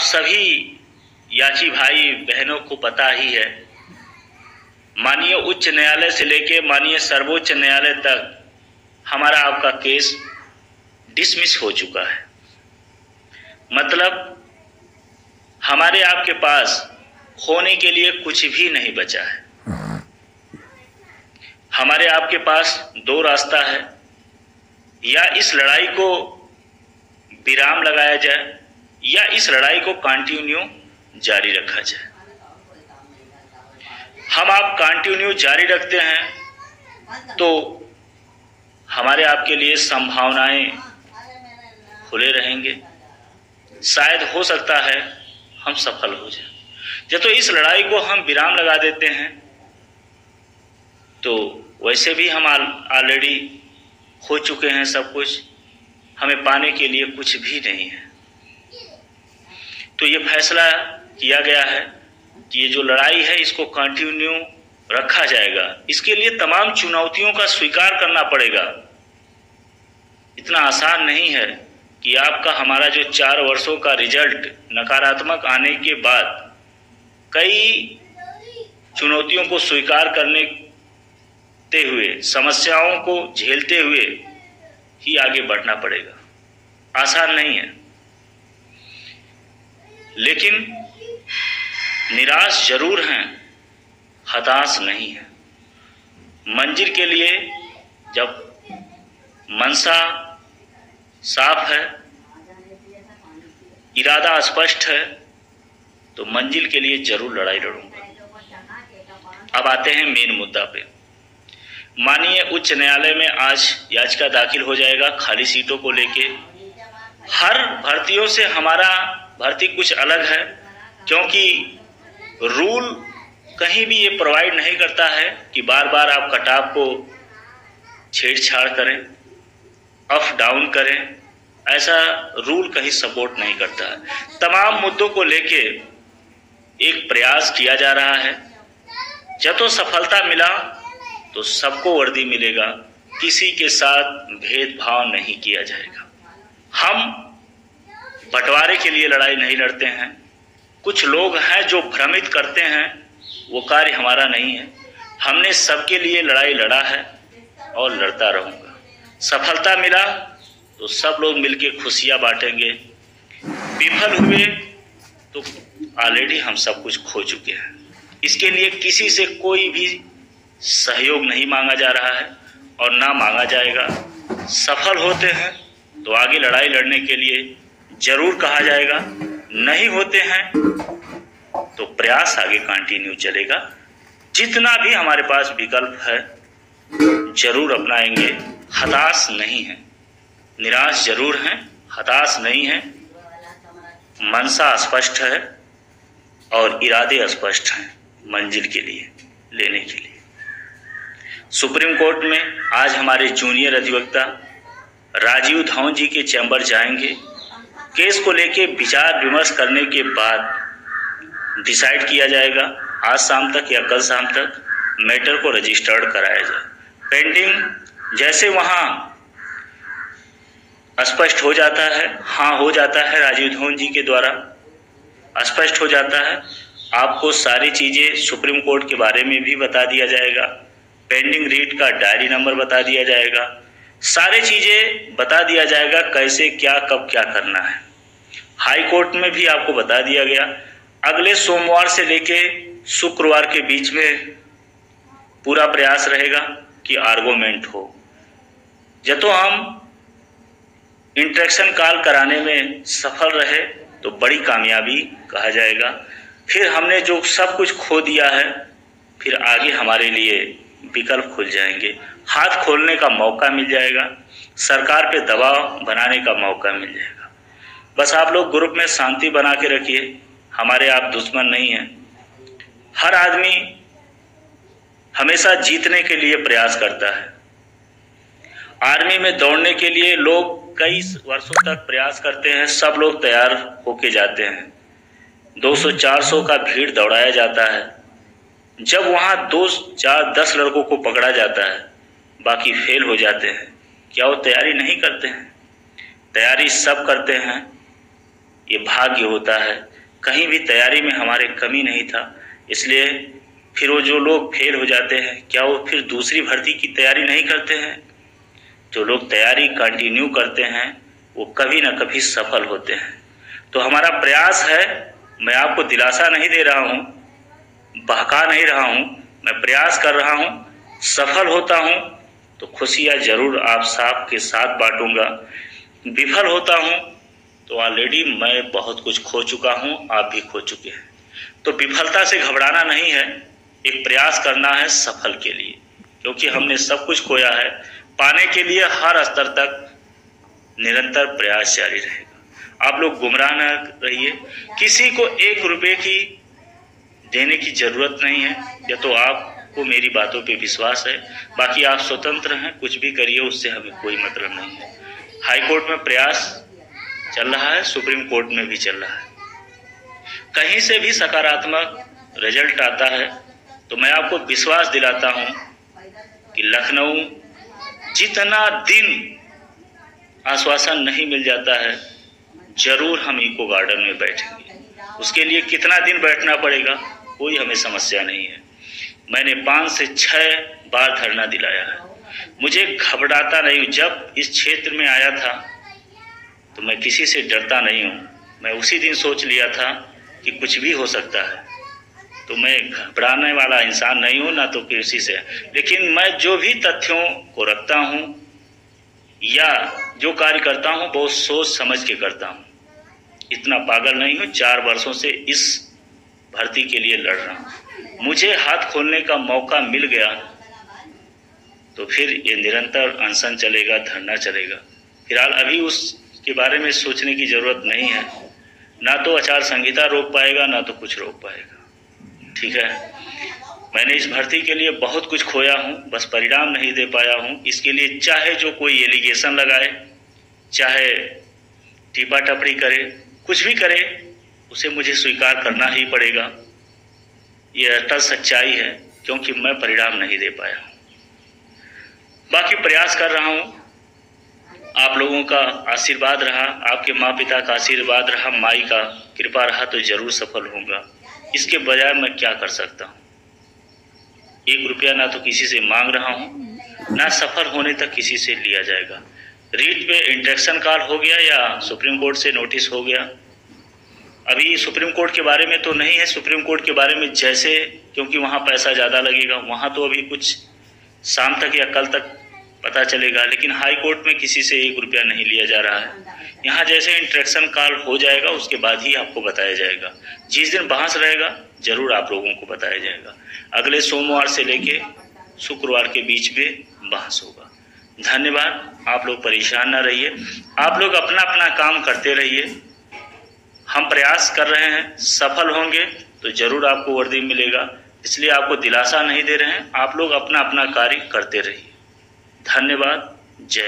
सभी याची भाई बहनों को पता ही है, माननीय उच्च न्यायालय से लेके माननीय सर्वोच्च न्यायालय तक हमारा आपका केस डिसमिस हो चुका है। मतलब हमारे आपके पास होने के लिए कुछ भी नहीं बचा है। हमारे आपके पास दो रास्ता है, या इस लड़ाई को विराम लगाया जाए या इस लड़ाई को कंटिन्यू जारी रखा जाए। हम आप कंटिन्यू जारी रखते हैं तो हमारे आपके लिए संभावनाएं खुले रहेंगे, शायद हो सकता है हम सफल हो जाएं। जब तो इस लड़ाई को हम विराम लगा देते हैं तो वैसे भी हम ऑलरेडी हो चुके हैं, सब कुछ हमें पाने के लिए कुछ भी नहीं है। तो ये फैसला किया गया है कि ये जो लड़ाई है इसको कंटिन्यू रखा जाएगा। इसके लिए तमाम चुनौतियों का स्वीकार करना पड़ेगा। इतना आसान नहीं है कि आपका हमारा जो 4 वर्षों का रिजल्ट नकारात्मक आने के बाद कई चुनौतियों को स्वीकार करते हुए, समस्याओं को झेलते हुए ही आगे बढ़ना पड़ेगा। आसान नहीं है, लेकिन निराश जरूर हैं, हताश नहीं है। मंजिल के लिए जब मनसा साफ है, इरादा स्पष्ट है, तो मंजिल के लिए जरूर लड़ाई लड़ूंगा। अब आते हैं मेन मुद्दा पे। माननीय उच्च न्यायालय में आज याचिका दाखिल हो जाएगा खाली सीटों को लेके। हर भर्तियों से हमारा भर्ती कुछ अलग है, क्योंकि रूल कहीं भी ये प्रोवाइड नहीं करता है कि बार बार आप कटाव को छेड़छाड़ करें, अप डाउन करें। ऐसा रूल कहीं सपोर्ट नहीं करता है। तमाम मुद्दों को लेके एक प्रयास किया जा रहा है। जब तो सफलता मिला तो सबको वर्दी मिलेगा, किसी के साथ भेदभाव नहीं किया जाएगा। हम बंटवारे के लिए लड़ाई नहीं लड़ते हैं। कुछ लोग हैं जो भ्रमित करते हैं, वो कार्य हमारा नहीं है। हमने सबके लिए लड़ाई लड़ा है और लड़ता रहूंगा। सफलता मिला तो सब लोग मिलके खुशियां बांटेंगे, विफल हुए तो ऑलरेडी हम सब कुछ खो चुके हैं। इसके लिए किसी से कोई भी सहयोग नहीं मांगा जा रहा है और ना मांगा जाएगा। सफल होते हैं तो आगे लड़ाई लड़ने के लिए जरूर कहा जाएगा, नहीं होते हैं तो प्रयास आगे कंटिन्यू चलेगा। जितना भी हमारे पास विकल्प है जरूर अपनाएंगे। हताश नहीं है, निराश जरूर हैं, हताश नहीं है। मनसा स्पष्ट है और इरादे स्पष्ट हैं मंजिल के लिए लेने के लिए। सुप्रीम कोर्ट में आज हमारे जूनियर अधिवक्ता राजीव धवन जी के चैम्बर जाएंगे। केस को लेके विचार विमर्श करने के बाद डिसाइड किया जाएगा आज शाम तक या कल शाम तक मैटर को रजिस्टर्ड कराया जाए। पेंडिंग जैसे वहाँ स्पष्ट हो जाता है, हाँ हो जाता है, राजीव धवन जी के द्वारा स्पष्ट हो जाता है, आपको सारी चीज़ें सुप्रीम कोर्ट के बारे में भी बता दिया जाएगा। पेंडिंग रीट का डायरी नंबर बता दिया जाएगा, सारी चीज़ें बता दिया जाएगा, कैसे क्या कब क्या करना है। हाई कोर्ट में भी आपको बता दिया गया। अगले सोमवार से लेके शुक्रवार के बीच में पूरा प्रयास रहेगा कि आर्गुमेंट हो। जब तो हम इंटरेक्शन कॉल कराने में सफल रहे तो बड़ी कामयाबी कहा जाएगा। फिर हमने जो सब कुछ खो दिया है, फिर आगे हमारे लिए विकल्प खुल जाएंगे, हाथ खोलने का मौका मिल जाएगा, सरकार पे दबाव बनाने का मौका मिल जाएगा। बस आप लोग ग्रुप में शांति बना के रखिए, हमारे आप दुश्मन नहीं हैं। हर आदमी हमेशा जीतने के लिए प्रयास करता है। आर्मी में दौड़ने के लिए लोग कई वर्षों तक प्रयास करते हैं, सब लोग तैयार होके जाते हैं। 200-400 का भीड़ दौड़ाया जाता है। जब वहाँ 2-4-10 लड़कों को पकड़ा जाता है, बाकी फेल हो जाते हैं, क्या वो तैयारी नहीं करते हैं? तैयारी सब करते हैं। ये भाग्य होता है। कहीं भी तैयारी में हमारे कमी नहीं था। इसलिए फिर वो जो लोग फेल हो जाते हैं, क्या वो फिर दूसरी भर्ती की तैयारी नहीं करते हैं? जो लोग तैयारी कंटिन्यू करते हैं वो कभी ना कभी सफल होते हैं। तो हमारा प्रयास है, मैं आपको दिलासा नहीं दे रहा हूँ, बहका नहीं रहा हूँ, मैं प्रयास कर रहा हूँ। सफल होता हूँ तो खुशियाँ जरूर आप सबके साथ बांटूंगा। विफल होता हूँ तो ऑलरेडी मैं बहुत कुछ खो चुका हूँ, आप भी खो चुके हैं। तो विफलता से घबराना नहीं है, एक प्रयास करना है सफल के लिए, क्योंकि हमने सब कुछ खोया है। पाने के लिए हर स्तर तक निरंतर प्रयास जारी रहेगा। आप लोग गुमराह न रहिए, किसी को 1 रुपये की देने की जरूरत नहीं है। या तो आपको मेरी बातों पे विश्वास है, बाकी आप स्वतंत्र हैं, कुछ भी करिए, उससे हमें कोई मतलब नहीं है। हाई कोर्ट में प्रयास चल रहा है, सुप्रीम कोर्ट में भी चल रहा है। कहीं से भी सकारात्मक रिजल्ट आता है तो मैं आपको विश्वास दिलाता हूं कि लखनऊ जितना दिन आश्वासन नहीं मिल जाता है, जरूर हम इको गार्डन में बैठेंगे। उसके लिए कितना दिन बैठना पड़ेगा कोई हमें समस्या नहीं है। मैंने 5 से 6 बार धरना दिलाया है, मुझे घबराता नहीं हूँ। जब इस क्षेत्र में आया था तो मैं किसी से डरता नहीं हूँ। मैं उसी दिन सोच लिया था कि कुछ भी हो सकता है, तो मैं घबराने वाला इंसान नहीं हूँ, ना तो किसी से। लेकिन मैं जो भी तथ्यों को रखता हूँ या जो कार्य करता हूँ बहुत सोच समझ के करता हूँ। इतना पागल नहीं हूँ। 4 वर्षों से इस भर्ती के लिए लड़ रहा हूँ। मुझे हाथ खोलने का मौका मिल गया तो फिर ये निरंतर अनशन चलेगा, धरना चलेगा। फिलहाल अभी उसके बारे में सोचने की जरूरत नहीं है। ना तो आचार संहिता रोक पाएगा, ना तो कुछ रोक पाएगा। ठीक है, मैंने इस भर्ती के लिए बहुत कुछ खोया हूँ, बस परिणाम नहीं दे पाया हूँ। इसके लिए चाहे जो कोई एलिगेशन लगाए, चाहे टीपा टपड़ी करे, कुछ भी करे, उसे मुझे स्वीकार करना ही पड़ेगा। ये अटल सच्चाई है, क्योंकि मैं परिणाम नहीं दे पाया हूँ। बाकी प्रयास कर रहा हूँ। आप लोगों का आशीर्वाद रहा, आपके माँ पिता का आशीर्वाद रहा, माई का कृपा रहा तो जरूर सफल होऊंगा। इसके बजाय मैं क्या कर सकता हूँ? 1 रुपया ना तो किसी से मांग रहा हूँ, ना सफल होने तक किसी से लिया जाएगा। रीट पे इंट्रैक्शन कॉल हो गया या सुप्रीम कोर्ट से नोटिस हो गया, अभी सुप्रीम कोर्ट के बारे में तो नहीं है। सुप्रीम कोर्ट के बारे में जैसे, क्योंकि वहाँ पैसा ज़्यादा लगेगा, वहाँ तो अभी कुछ शाम तक या कल तक पता चलेगा। लेकिन हाई कोर्ट में किसी से 1 रुपया नहीं लिया जा रहा है। यहाँ जैसे इंट्रैक्शन कॉल हो जाएगा उसके बाद ही आपको बताया जाएगा। जिस दिन बहस रहेगा जरूर आप लोगों को बताया जाएगा। अगले सोमवार से लेके शुक्रवार के बीच में बहस होगा। धन्यवाद। आप लोग परेशान ना रहिए, आप लोग अपना अपना काम करते रहिए। हम प्रयास कर रहे हैं, सफल होंगे तो जरूर आपको वर्दी मिलेगा। इसलिए आपको दिलासा नहीं दे रहे हैं, आप लोग अपना अपना कार्य करते रहिए। धन्यवाद। जय